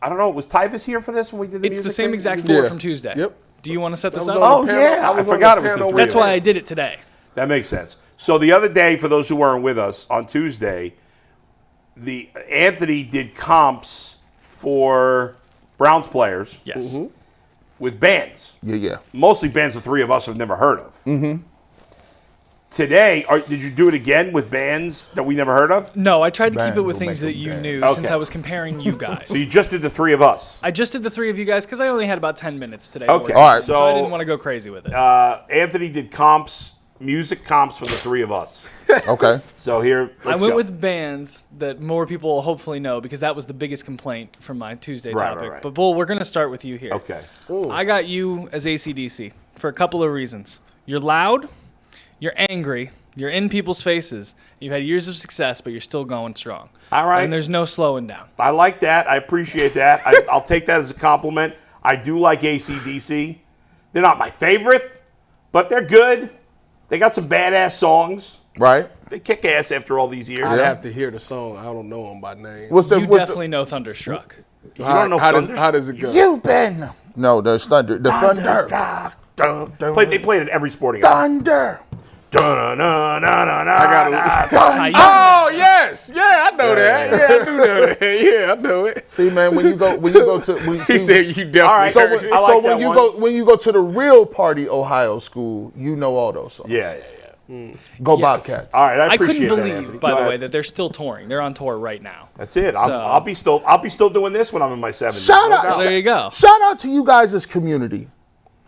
I don't know. Was Tyvis here for this when we did the music It's the same thing? exact four from Tuesday. Yep. Do you want to set this up? Oh, yeah. I forgot it was the three. That's why I did it today. That makes sense. So the other day, for those who weren't with us, on Tuesday, Anthony did comps for Browns players. Yes. With bands. Yeah. Mostly bands the three of us have never heard of. Today, did you do it again with bands that we never heard of? No, I tried to keep it with things that you knew since I was comparing you guys. So you just did the three of us. I just did the three of you guys because I only had about 10 minutes today. Okay. All right. So I didn't want to go crazy with it. Anthony did comps, music comps for the three of us. Okay. So here, let's I went go. with bands that more people will hopefully know because that was the biggest complaint from my Tuesday topic. Right. But, Bull, we're going to start with you here. Okay. I got you as AC/DC for a couple of reasons. You're loud, you're angry, you're in people's faces. You've had years of success, but you're still going strong. All right. And there's no slowing down. I like that. I appreciate that. I'll take that as a compliment. I do like AC/DC. They're not my favorite, but they're good. They got some badass songs. Right. They kick ass after all these years. I have to hear the song. I don't know them by name. You definitely know Thunderstruck. You don't know how Thunder? how does it go? You've been. No, there's Thunder. The Thunder. They played it every sporting event. Thunder. I got Oh yes, yeah, I know that. Yeah, I do know that. Yeah, I know it. See, man, when you go to He said you definitely. All right. so I like so that when you go to the real Party Ohio school, you know all those songs. Yeah. Go Bobcats. All right, I I appreciate couldn't that, believe, Anthony. by Go the ahead. way, that they're still touring. They're on tour right now. That's it. So- I'll be still doing this when I'm in my 70s. Shout No out. doubt. There you go. Shout out to you guys' community.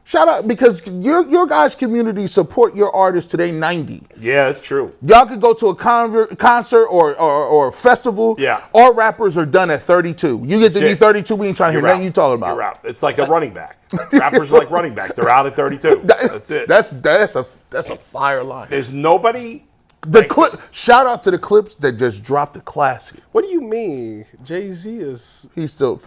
Shout out because your guys' community support your artists today 90. Yeah, that's true. Y'all could go to a concert or a festival. Yeah. All rappers are done at 32. You get to be it. 32, we ain't trying to hear You're nothing out. you talking about. You're out. It's like a running back. Rappers are like running backs. They're out at 32. That's it. That's a fire line. There's nobody. The clip. Shout out to the Clips that just dropped a classic. What do you mean? Jay-Z is. He's still.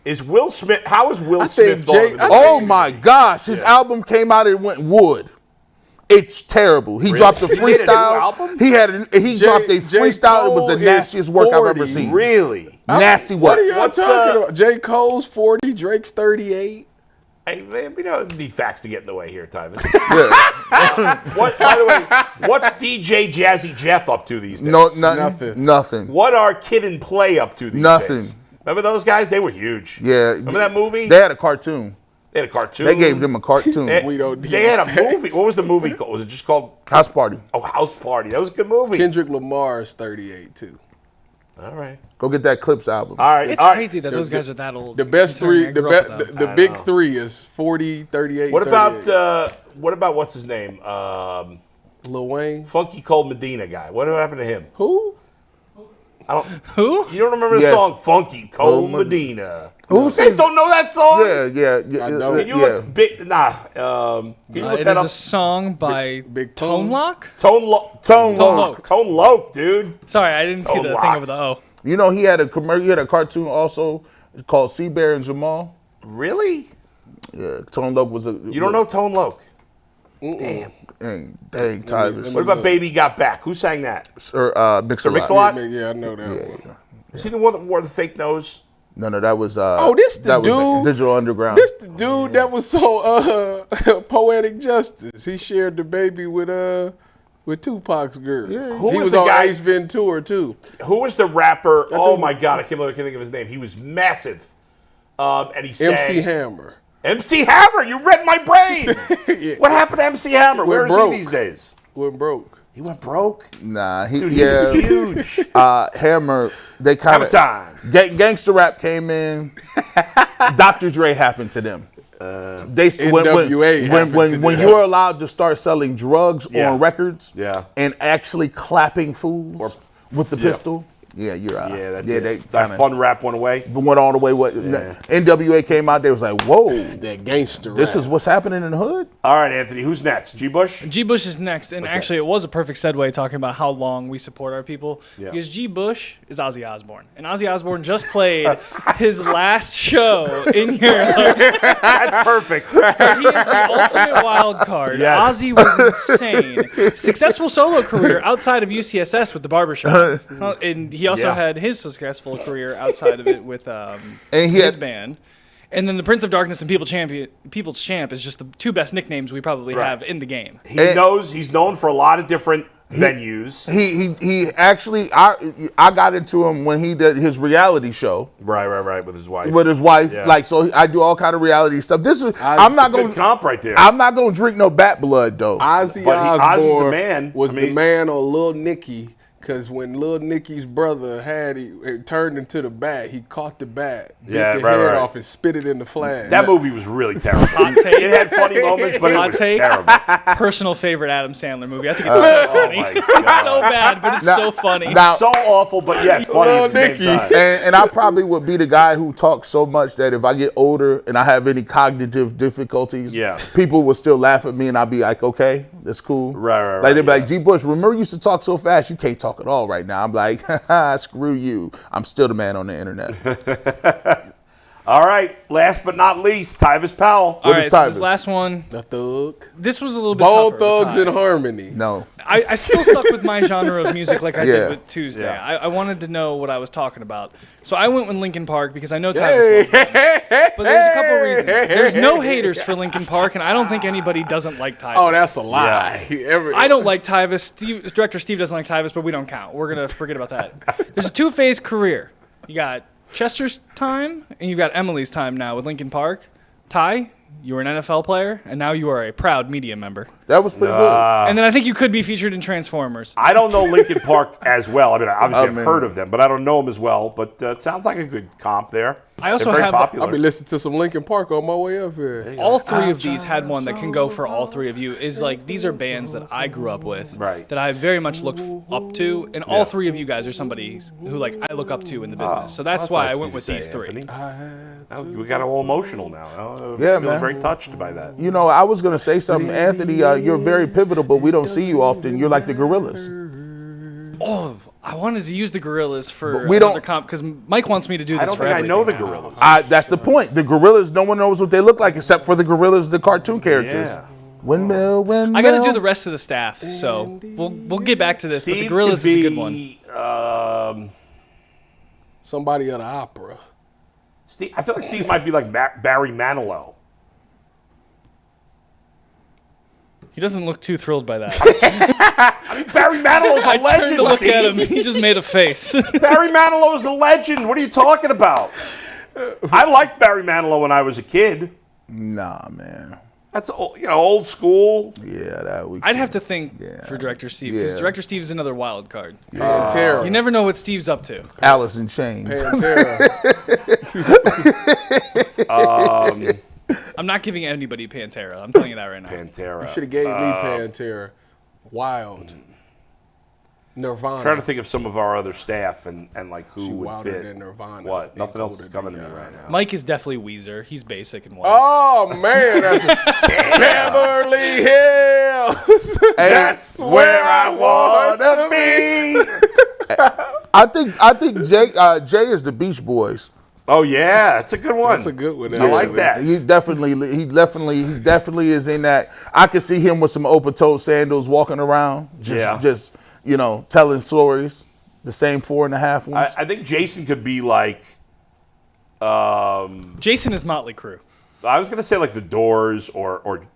Is Will Smith? How is Will I Smith? think Jay- thought of Oh my gosh! His album came out. It went wood. It's terrible. He dropped a He made a new freestyle. album? He dropped a Jay freestyle. It was the Cole nastiest is work I've 40. ever seen. Really? Nasty What work. are y'all talking about? J. Cole's 40, Drake's 38. Hey, man, we don't need facts to get in the way here, Tyvis. By the way, what's DJ Jazzy Jeff up to these days? No, nothing. What are Kid and Play up to these Nothing. days? Remember those guys? They were huge. Yeah. Remember that movie? They had a cartoon. They had a cartoon. They gave them a cartoon. We don't need They had a facts. movie. What was the movie called? Was it just called House Party. House Party? That was a good movie. Kendrick Lamar is 38 too. All right. Go get that Clips album. All right. It's all right. crazy that those guys are that old. The best considering three, I the grew up with them. the big three is 40, 38. What 38. about what's his name? Lil Wayne? Funky Cold Medina guy. What happened to him? Who? Who? You don't remember the Yes. song Funky Cold Cold Medina? Who You guys sings? don't know that song? Yeah. I know. Can you yeah. look big? Nah. Can you look It that is up? a song by Big Tone Tone. Lock? Tone Loc. Tone Loc, dude. Sorry, I didn't see Tone the Loc. thing over the O. You know he had a commercial. He had a cartoon also called Sea Bear and Jamal. Really? Yeah, Tone Loc was a. You don't know Tone Loc? Dang, Tyvis. What about Baby Got Back? Who sang that? Or Mix a Lot. Mix-a-Lot? Yeah, I know that one. Is he the one that wore the fake nose? No, that was. This the that was dude? Digital Underground. This the dude that was so Poetic Justice. He shared the baby with Tupac's girl. Yeah. Who He was was the on guy- Ace Ventura too. Who was the rapper? Oh dude- my God, I can't think of his name. He was massive. And he sang. MC Hammer. MC Hammer, you read my brain. Yeah. What happened to MC Hammer? Where is broke. he these days? Went broke. He went broke. Nah, Dude, he was huge. Hammer. They kind Hammer time. Gangster rap came in. Dr. Dre happened to them. NWA happened to when them. you were allowed to start selling drugs Yeah. on records, Yeah. and actually clapping fools with the pistol. Yeah, you're out. Yeah, that's They it. That fun rap went away. went all the way. What NWA came out, they was like, "Whoa, That gangster this rap. is what's happening in the hood." All right, Anthony, who's next? G.Bush? G.Bush is next, and actually it was a perfect segue talking about how long we support our people. Yeah. Because G.Bush is Ozzy Osbourne, and Ozzy Osbourne just played his last show in your life. That's perfect. He is the ultimate wild card. Yes. Ozzy was insane. Successful solo career outside of UCSS with the barbershop. And he also Yeah. had his successful career outside of it with he his had- band. And then the Prince of Darkness and People's Champ is just the two best nicknames we probably Right. have in the game. He's known for a lot of different venues. He actually I got into him when he did his reality show Right, with his wife. with his wife. Yeah. Like, so I do all kind of reality stuff. This is I'm not Good going comp right there. I'm not going to drink no bat blood though. Ozzy But Ozzy's the Osbourne man. was I mean- the man on Lil Nicky, because when Lil Nicky's brother it turned into the bat, he caught the bat, bit Yeah, the right, head right. off, and spit it in the flag. That movie was really terrible. Hot take. It had funny moments, but it Hot was take. terrible. Personal favorite Adam Sandler movie. I think it's so funny. my It's God. so bad, but it's so funny. Now- So awful, but yes, funny at the same Nicky. time. and I probably would be the guy who talks so much that if I get older and I have any cognitive difficulties, Yeah. people will still laugh at me and I'll be like, okay, that's cool. Right, Like they'd be yeah. like, G.Bush, remember you used to talk so fast, you can't talk at all right now. I'm like, screw you. I'm still the man on the internet. All right, last but not least, Tyvis Powell. All is right, so Tyvis? this last one, The thug. this was a little bit Both tougher. of a thugs tie. in harmony. No. I still stuck with my genre of music like I Yeah. did with Tuesday. Yeah. I wanted to know what I was talking about. So I went with Linkin Park because I know Tyvis Hey, loves them. But there's a couple of reasons. There's no haters for Linkin Park, and I don't think anybody doesn't like Tyvis. Oh, that's a lie. I don't like Tyvis. Director Steve doesn't like Tyvis, but we don't count. We're going to forget about that. There's a two-phase career. You got Chester's time, and you've got Emily's time now with Linkin Park. Ty, you were an NFL player, and now you are a proud media member. That was pretty good. And then I think you could be featured in Transformers. I don't know Linkin Park as well. I mean, obviously I've man. heard of them, but I don't know them as well. But it sounds like a good comp there. I also They're very have- popular. I'll be listening to some Linkin Park on my way up here. All three of these had one that can go for all three of you. Is like these are bands that I grew up with, Right. that I very much looked up to, and all three of you guys are somebody who like I look up to in the business. So that's why nice I of went you with to these say, three. Anthony. We got all emotional now. Yeah, feeling man. very touched by that. You know, I was going to say something. Anthony, you're very pivotal, but we don't see you often. You're like the Gorillas. Oh, I wanted to use the Gorillas for we another don't- comp because Mike wants me to do this I don't for think I know the everything. Gorillas. That's the point. The Gorillas, no one knows what they look like except for the Gorillas, the cartoon characters. Yeah. Windmill, windmill. I got to do the rest of the staff, so we'll get back to this. But the Gorillas is a good one. Somebody of the opera. Steve, I feel like Steve might be like Barry Manilow. He doesn't look too thrilled by that. Barry Manilow's a I turned legend, to look at him. Steve. He just made a face. Barry Manilow is a legend. What are you talking about? I liked Barry Manilow when I was a kid. Nah, man. That's old school. Yeah, that we. I'd have to think for Director Steve because Yeah. Director Steve is another wild card. Pantera. You never know what Steve's up to. Alice in Chains. Pantera. I'm not giving anybody Pantera. I'm telling you that right now. Pantera. Should have gave me Pantera. Wild. Nirvana. Trying to think of some of our other staff and like who She would wilder fit. than Nirvana. What? Nothing else is Encoded coming to in me your right now. Mike is definitely Weezer. He's basic and white. Oh, man. That's Beverly Hills. That's where I wanna be. I think Jay is the Beach Boys. Oh yeah, that's a good one. That's a good one. I like actually. that. He definitely is in that. I could see him with some open-toed sandals walking around, just telling stories. The same 4.5 ones. I think Jason could be like. Jason is Motley Crue. I was gonna say like the Doors or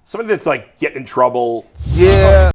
somebody that's like getting in trouble. Yeah.